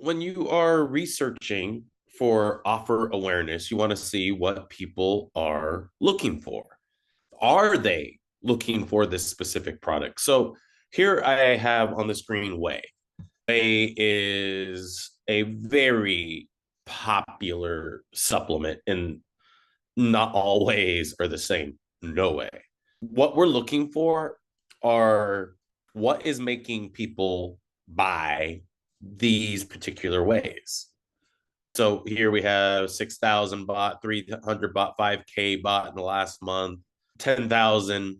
when you are researching for offer awareness, you want to see what people are looking for. Are they looking for this specific product? So here I have on the screen Whey. Whey is a very popular supplement, and not all wheys are the same. No way. What we're looking for are what is making people buy these particular ways. So here we have 6,000 bought, 300 bought, 5K bought in the last month, 10,000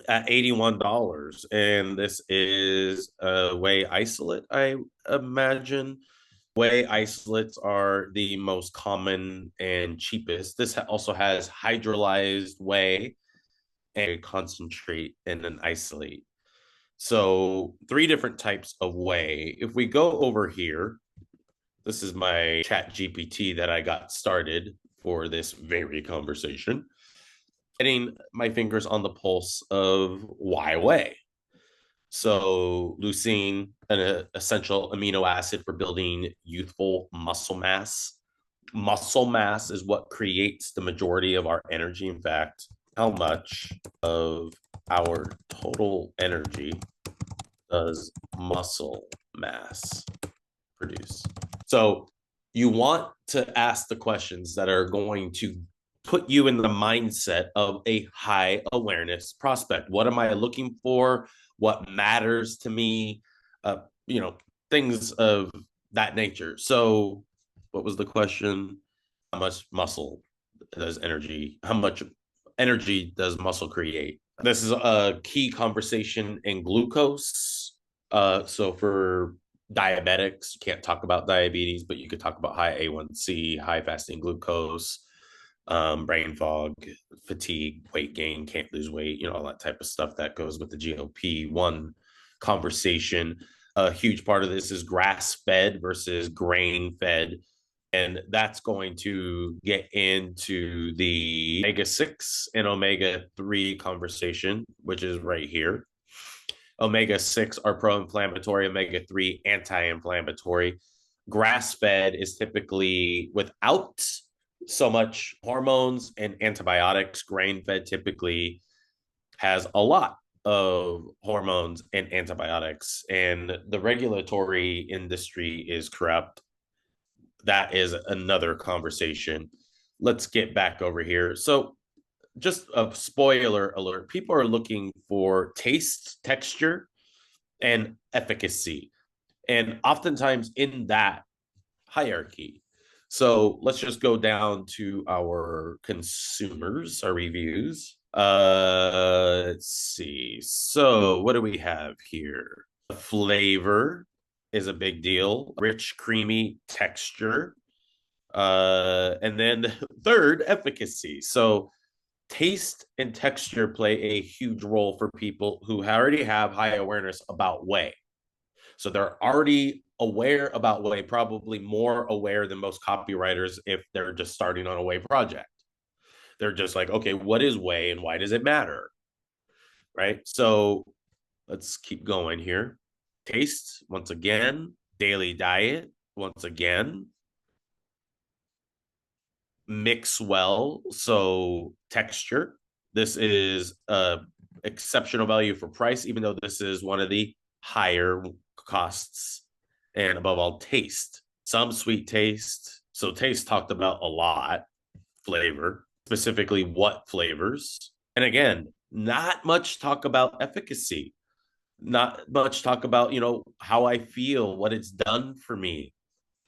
at $81. And this is a whey isolate, I imagine. Whey isolates are the most common and cheapest. This also has hydrolyzed whey and a concentrate and an isolate. So, three different types of whey. If we go over here, this is my chat GPT that I got started for this very conversation, getting my fingers on the pulse of why whey. So, leucine, an essential amino acid for building youthful muscle mass. Muscle mass is what creates the majority of our energy. In fact, how much of our total energy does muscle mass produce? So, you want to ask the questions that are going to put you in the mindset of a high awareness prospect. What am I looking for? What matters to me? Uh, you know, things of that nature. So, what was the question? How much muscle does energy? How much energy does muscle create? This is a key conversation in glucose. So for diabetics, you can't talk about diabetes, but you could talk about high A1C, high fasting glucose, brain fog, fatigue, weight gain, can't lose weight, all that type of stuff that goes with the GLP-1 conversation. A huge part of this is grass fed versus grain fed. And that's going to get into the omega 6 and omega 3 conversation, which is right here. Omega 6 are pro inflammatory, omega 3 anti inflammatory. Grass fed is typically without so much hormones and antibiotics. Grain fed typically has a lot of hormones and antibiotics, and the regulatory industry is corrupt. That is another conversation. Let's get back over here. So, just a spoiler alert, people are looking for taste, texture, and efficacy. And oftentimes in that hierarchy. So let's just go down to our consumers, our reviews. Let's see. So what do we have here? Flavor is a big deal. Rich, creamy texture. And then third, efficacy. So taste and texture play a huge role for people who already have high awareness about whey. So they're already aware about whey, probably more aware than most copywriters if they're just starting on a whey project. They're just like, okay, what is whey and why does it matter? Right. So let's keep going here. Taste, once again, daily diet, once again, mix well. So texture, this is exceptional value for price, even though this is one of the higher costs. And above all, taste, some sweet taste. So taste talked about a lot. Flavor, specifically what flavors. And again, not much talk about efficacy, not much talk about, how I feel, what it's done for me.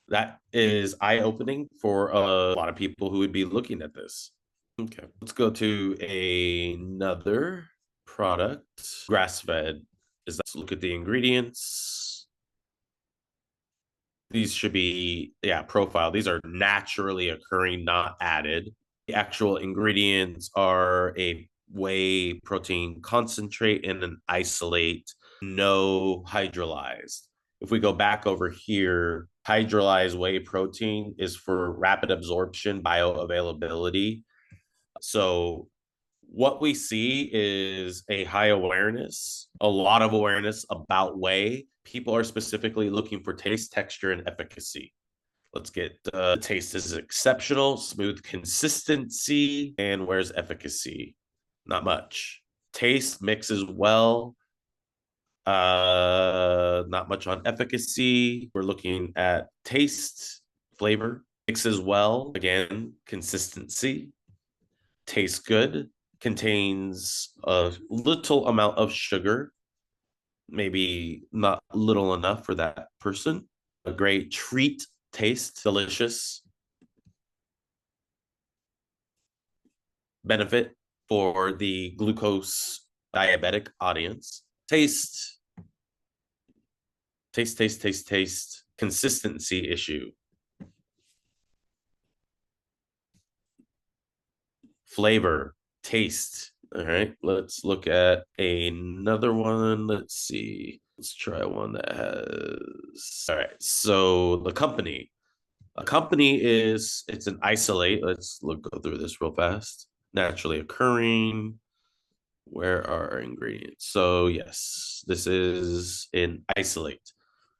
That is eye opening for a lot of people who would be looking at this. Okay, let's go to another product. Grass fed. Let's look at the ingredients. These should be, profile. These are naturally occurring, not added. The actual ingredients are a whey protein concentrate and an isolate, no hydrolyzed. If we go back over here, hydrolyzed whey protein is for rapid absorption, bioavailability. So What we see is a high awareness, a lot of awareness about whey. People are specifically looking for taste, texture, and efficacy. Let's get taste is exceptional, smooth consistency, and where's efficacy? Not much. Taste mixes well, not much on efficacy. We're looking at taste, flavor, mixes well, again, consistency, tastes good, contains a little amount of sugar, maybe not little enough for that person. A great treat, taste, delicious, benefit for the glucose diabetic audience. Taste, consistency issue. Flavor, taste. All right, let's look at another one. Let's see. Let's try one that has. All right, so the company. A company is it's an isolate. Let's go through this real fast. Naturally occurring. Where are our ingredients? So yes, this is an isolate.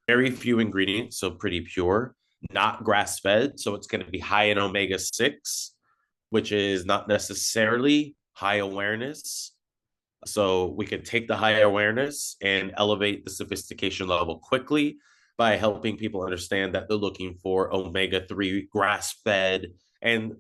Very few ingredients, so pretty pure. Not grass fed, so it's going to be high in omega 6, which is not necessarily high awareness. So we can take the high awareness and elevate the sophistication level quickly by helping people understand that they're looking for omega-3 grass fed, and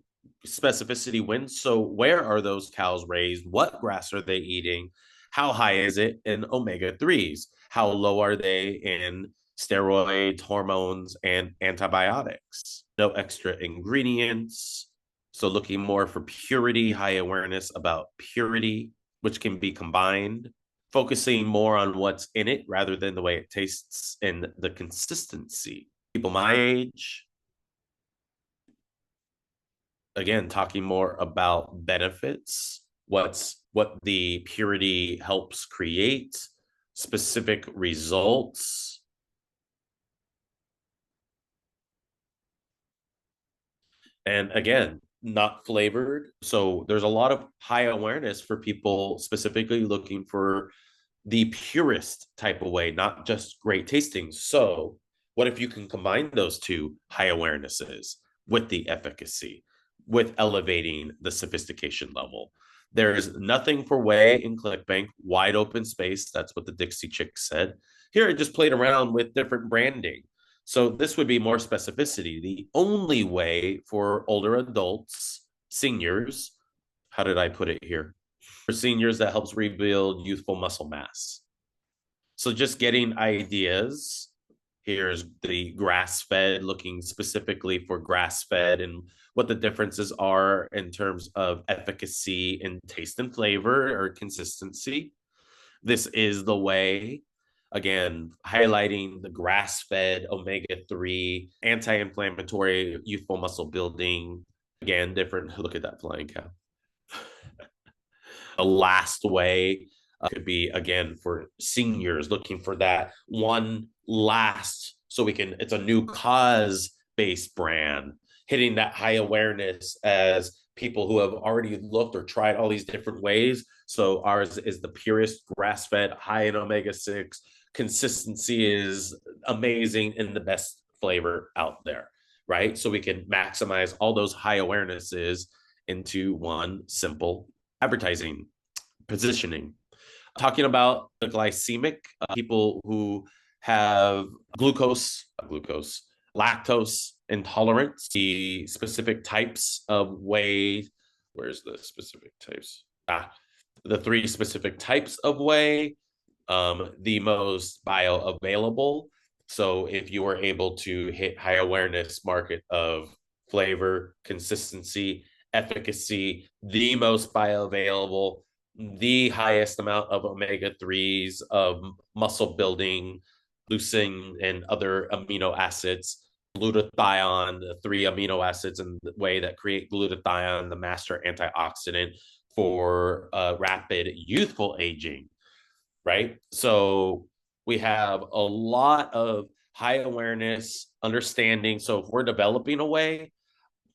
specificity wins. So where are those cows raised? What grass are they eating? How high is it in omega-3s? How low are they in steroids, hormones, and antibiotics? No extra ingredients. So looking more for purity, high awareness about purity, which can be combined, focusing more on what's in it rather than the way it tastes and the consistency. People my age, again, talking more about benefits, what the purity helps create, specific results. And again, not flavored. So there's a lot of high awareness for people specifically looking for the purest type of way, not just great tasting. So, what if you can combine those two high awarenesses with the efficacy, with elevating the sophistication level? There's nothing for whey in ClickBank, wide open space. That's what the Dixie Chick said. Here, I just played around with different branding. So, this would be more specificity. The only way for older adults, seniors, how did I put it here? For seniors, that helps rebuild youthful muscle mass. So just getting ideas. Here's the grass fed, looking specifically for grass fed and what the differences are in terms of efficacy and taste and flavor or consistency. This is the way. Again, highlighting the grass fed omega-3, anti inflammatory, youthful muscle building. Again, different. Look at that flying cow. The last way could be again for seniors looking for that one last, so we can, it's a new cause based brand, hitting that high awareness as people who have already looked or tried all these different ways. So ours is the purest grass fed, high in omega 6, consistency is amazing, and the best flavor out there, right? So we can maximize all those high awarenesses into one simple advertising positioning. Talking about the glycemic, people who have lactose intolerance, the specific types of whey. Where's the specific types? The three specific types of whey, the most bioavailable. So if you were able to hit high awareness market of flavor, consistency, efficacy, the most bioavailable, the highest amount of omega-3s, of muscle building, leucine, and other amino acids, glutathione, the three amino acids in the way that create glutathione, the master antioxidant for rapid youthful aging, right? So we have a lot of high awareness, understanding. So if we're developing a whey,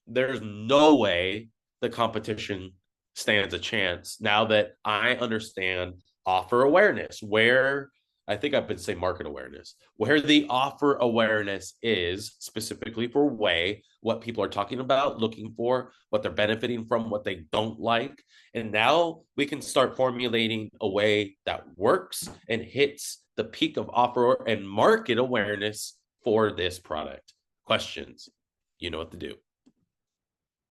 there's no way the competition stands a chance now that I understand offer awareness, where I think I've been saying market awareness, where the offer awareness is specifically for whey, what people are talking about, looking for, what they're benefiting from, what they don't like. And now we can start formulating a way that works and hits the peak of offer and market awareness for this product. Questions? You know what to do.